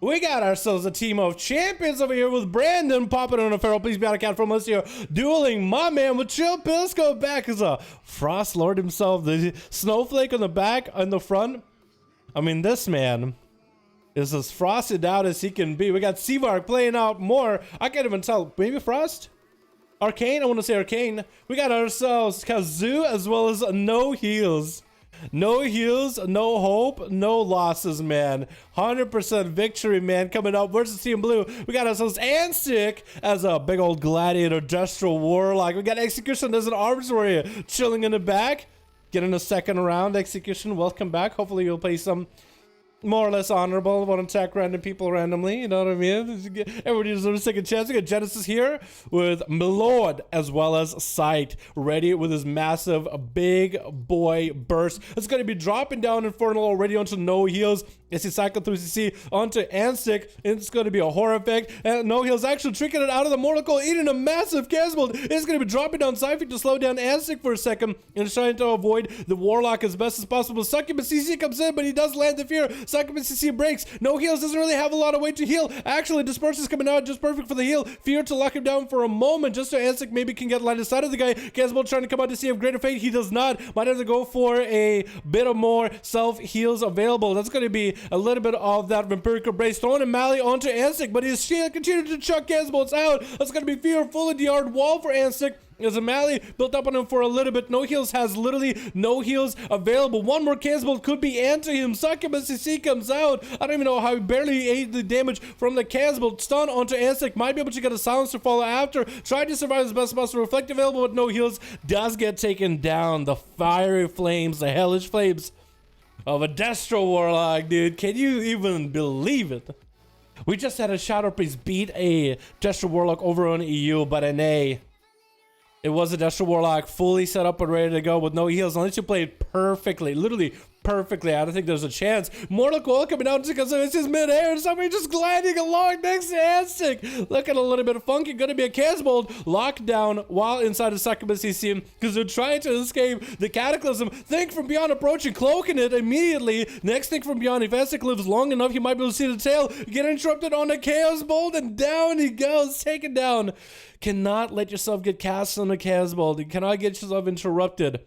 We got ourselves a team of champions over here with Brandon popping on a feral. Please be on account from us here. Dueling my man with Chill Pisco back as a Frost Lord himself. The snowflake on the back, on the front. I mean, this man is as frosted out as he can be. We got Seavark playing out more. I can't even tell. Maybe Frost? Arcane? I want to say Arcane. We got ourselves Kazoo as well as No Heals. No heals, no hope, no losses, man. 100% victory, man, coming up versus Team Blue. We got ourselves Anstic as a big old gladiator, Destral Warlock. We got Execution as an Armory chilling in the back. Getting a second round. Execution, welcome back. Hopefully you'll play some more or less honorable. Want to attack random people randomly, you know what I mean? Everybody deserves a second chance. We got Genesis here with Milord as well as Sight, ready with his massive big boy burst. It's going to be dropping down Infernal already onto No Heals as he cycles through CC onto Anstic. It's going to be a horror effect, and No Heals actually tricking it out of the Mortal Coil, eating a massive Casbolt. It's going to be dropping down Cypher to slow down Anstic for a second and trying to avoid the Warlock as best as possible. Succubus CC comes in, but he does land the fear. Succubus CC breaks. No Heals doesn't really have a lot of weight to heal. Actually, Disperse is coming out just perfect for the heal. Fear to lock him down for a moment just so Anstic maybe can get line of sight of the guy. Casbolt trying to come out to see if Greater Fate. He does not. Might have to go for a bit of more self heals available. That's going to be a little bit of that Vampiric Embrace thrown and Mally onto Anstic, but his shield continued to chuck Casbolts out. That's going to be Fear full of the yard wall for Anstic. As a Mally built up on him for a little bit. No Heals has literally no heals available. One more Casbolt could be into him. Succubus CC comes out. I don't even know how he barely ate the damage from the Casbolt. Stun onto Anstic. Might be able to get a silence to follow after. Tried to survive as best as possible. Reflect available with no heals. Does get taken down. The fiery flames, the hellish flames of a Destral Warlock, dude. Can you even believe it? We just had a Shadow Priest beat a Destral Warlock over on EU, but an A. It was a Destral Warlock fully set up and ready to go with no heals. Unless you played perfectly, literally perfectly, I don't think there's a chance. Mortal Coil coming out because it's just mid-air. Somebody just gliding along next to Anstic. Looking a little bit funky. Going to be a Casbolt locked down while inside of Succubus CC because they're trying to escape the Cataclysm. Think from Beyond approaching, cloaking it immediately. Next thing from Beyond, if Anstic lives long enough, you might be able to see the tail. Get interrupted on a Chaos Bolt and down he goes. Taken down. Cannot let yourself get cast on a Casbolt. You cannot get yourself interrupted.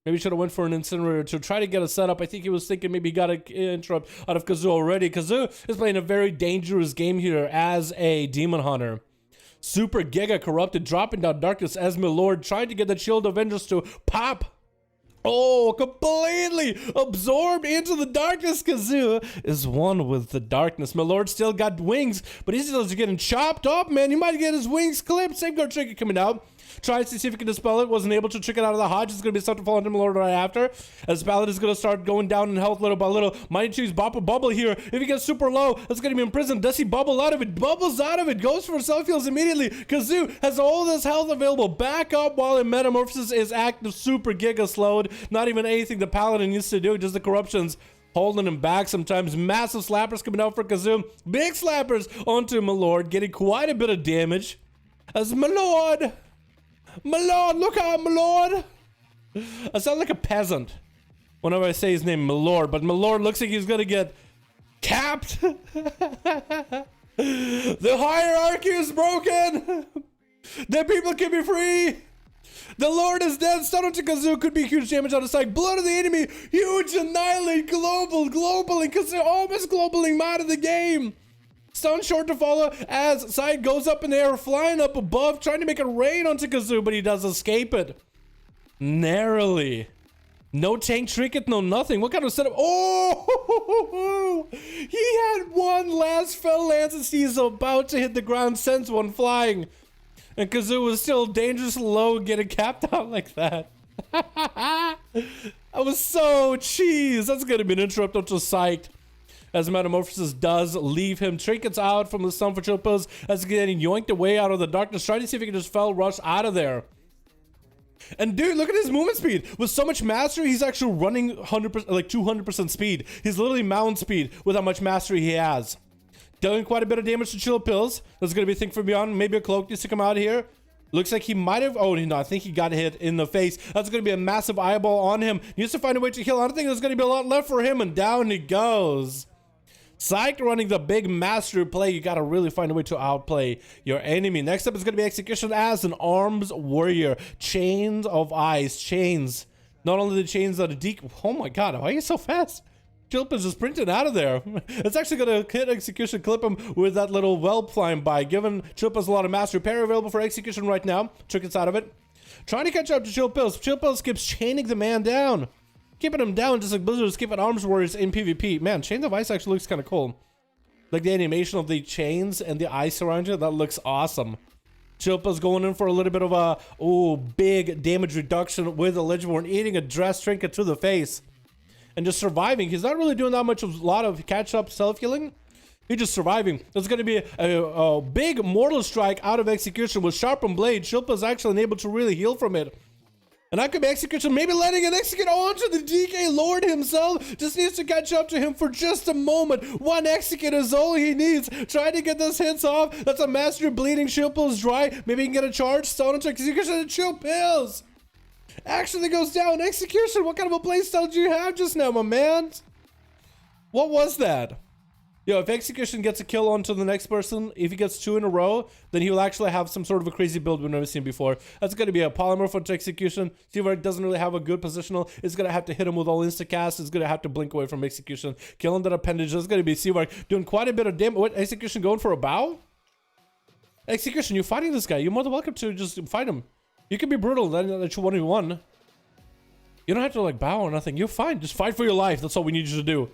Maybe should have went for an Incinerator to try to get a setup. I think he was thinking maybe he got an interrupt out of Kazoo already. Kazoo is playing a very dangerous game here as a Demon Hunter. Super Giga Corrupted, dropping down Darkness as Milord, trying to get the Shield of Vengeance to pop. Oh, completely absorbed into the darkness. Kazoo is one with the darkness. Milord still got wings, but he's still getting chopped up, man. He might get his wings clipped. Safeguard Trinket coming out. Tries to see if he can dispel it. Wasn't able to trick it out of the Hodge. It's going to be something to fall into Milord right after. As Paladin is going to start going down in health little by little. Might choose Bubble here. If he gets super low, it's going to be imprisoned. Does he bubble out of it? Bubbles out of it. Goes for self heals immediately. Kazoo has all this health available. Back up while in Metamorphosis is active. Super Giga slowed. Not even anything the Paladin used to do. Just the corruptions holding him back sometimes. Massive slappers coming out for Kazoo. Big slappers onto Milord. Getting quite a bit of damage. As Milord, look out, Milord. I sound like a peasant whenever I say his name, Milord, but Milord looks like he's gonna get capped. The hierarchy is broken. The people can be free. The Lord is dead. Stun onto Kazoo could be huge damage on the side. Blood of the enemy. Huge annihilate. Globaling. Kazoo almost globaling him out of the game. Stun short to follow as Side goes up in the air, flying up above, trying to make it rain onto Kazoo, but he does escape it. Narrowly. No tank trinket, no nothing. What kind of setup? Oh! He had one last fell lance as he's about to hit the ground, sends one flying. And Kazoo was still dangerously low, getting capped out like that. That was so cheese. That's going to be an interrupt onto Sight. As Metamorphosis does leave him. Trinkets out from the stun for Chill Pills as getting yoinked away out of the darkness. Trying to see if he can just fell rush out of there. And dude, look at his movement speed. With so much mastery, he's actually running 100%, like 200% speed. He's literally mountain speed with how much mastery he has. Dealing quite a bit of damage to Chill Pills. That's going to be a thing for Beyond. Maybe a cloak needs to come out here. Looks like he might have... Oh, no, I think he got hit in the face. That's going to be a massive eyeball on him. He needs to find a way to heal. I don't think there's going to be a lot left for him, and down he goes. Psych running the big mastery play. You got to really find a way to outplay your enemy. Next up is going to be Execution as an arms warrior. Chains of ice. Chains. Not only the chains that are oh my god, why are you so fast? Chilpin's just sprinting out of there. It's actually going to hit Execution, clip him with that little whelp flying by. Giving Chilpin's a lot of mastery. Parry available for Execution right now. Trinkets out of it. Trying to catch up to Chilpils. Chilpils keeps chaining the man down. Keeping him down just like Blizzard is keeping arms warriors in PvP. Man, Chains of Ice actually looks kind of cool. Like the animation of the chains and the ice around you. That looks awesome. Chilpa's going in for a little bit of a, big damage reduction with a Legendborn, eating a dress trinket to the face. And just surviving. He's not really doing that much of a lot of catch-up self-healing. He's just surviving. There's going to be a big mortal strike out of Execution with sharpened blade. Shilpa's actually unable to really heal from it. And that could be Execution, maybe letting it execute onto the DK Lord himself. Just needs to catch up to him for just a moment. One execute is all he needs. Trying to get those hits off. That's a master bleeding. Chilpil's dry. Maybe he can get a charge. Stone into Execution and Chilpils actually goes down. Execution, what kind of a playstyle do you have just now, my man? What was that? Yo, if Execution gets a kill onto the next person, if he gets 2 in a row, then he will actually have some sort of a crazy build we've never seen before. That's going to be a polymorph onto Execution. Seawork doesn't really have a good positional. It's going to have to hit him with all instacast. It's going to have to blink away from Execution. Killing that appendage. That's going to be Seawork doing quite a bit of damage. What, Execution going for a bow? Execution, you're fighting this guy. You're more than welcome to just fight him. You can be brutal, then let you 1v1. You don't have to like bow or nothing. You're fine. Just fight for your life. That's all we need you to do.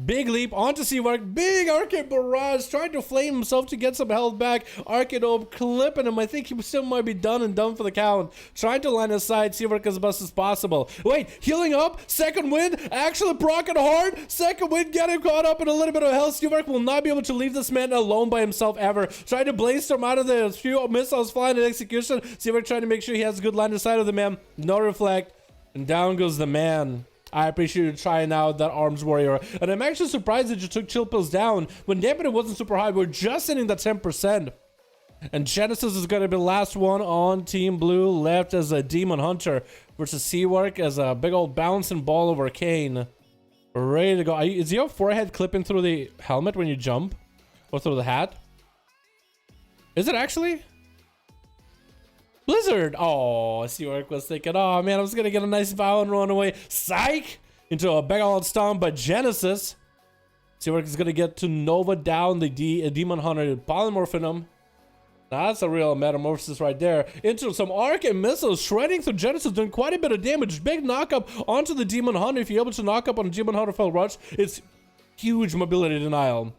Big leap onto Seawork. Big Arcade Barrage. Trying to flame himself to get some health back. Arcade Orb clipping him. I think he still might be done and done for the count. Trying to line aside Seawork as best as possible. Wait, healing up. Second wind. Actually procking hard. Second wind getting caught up in a little bit of health. Seawork will not be able to leave this man alone by himself ever. Trying to brainstorm out of the few missiles flying at Execution. Seawork trying to make sure he has a good line of sight of the man. No reflect. And down goes the man. I appreciate you trying out that arms warrior. And I'm actually surprised that you took Chilpils down when damage wasn't super high. We're just hitting that 10%. And Genesis is going to be the last one on Team Blue, left as a Demon Hunter versus Seawork as a big old bouncing ball of Arcane. Ready to go. Is your forehead clipping through the helmet when you jump? Or through the hat? Is it actually? Blizzard! Oh, Seawork was thinking, oh man, I was gonna get a nice bow and run away. Psych! Into a big old stomp by Genesis. Seawork is gonna get to Nova down the Demon Hunter, polymorphing him. That's a real metamorphosis right there. Into some arcane missiles, shredding through Genesis, doing quite a bit of damage. Big knockup onto the Demon Hunter. If you're able to knock up on a Demon Hunter full rush, it's huge mobility denial.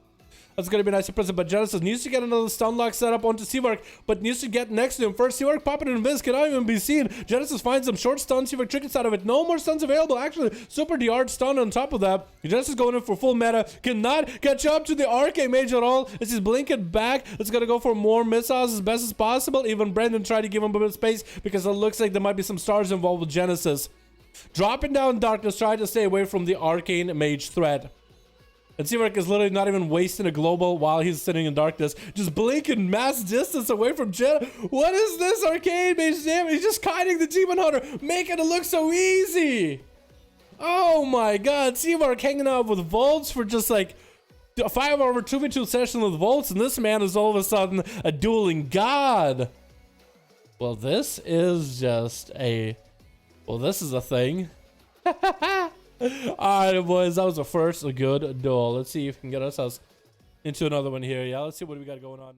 That's going to be nice and present, but Genesis needs to get another stun lock set up onto Seawork, but needs to get next to him. First, Seawork popping in Invis cannot even be seen. Genesis finds some short stun. Seawork trinkets out of it. No more stuns available. Actually, super DR stun on top of that. Genesis going in for full meta. Cannot catch up to the Arcane Mage at all. As he's blinking back, it's going to go for more missiles as best as possible. Even Brendan tried to give him a bit of space because it looks like there might be some stars involved with Genesis. Dropping down Darkness, trying to stay away from the Arcane Mage threat. And Seawork is literally not even wasting a global while he's sitting in darkness. Just blinking mass distance away from Jen. What is this Arcane Mage? Damn, he's just kiting the Demon Hunter, making it look so easy. Oh my god, Seawork hanging out with Volts for just like a 5-hour 2v2 session with Volts, and this man is all of a sudden a dueling god. Well, this is just a... Well, this is a thing. Alright, boys, that was the first good duel. Let's see if we can get ourselves into another one here. Yeah, let's see what we got going on now.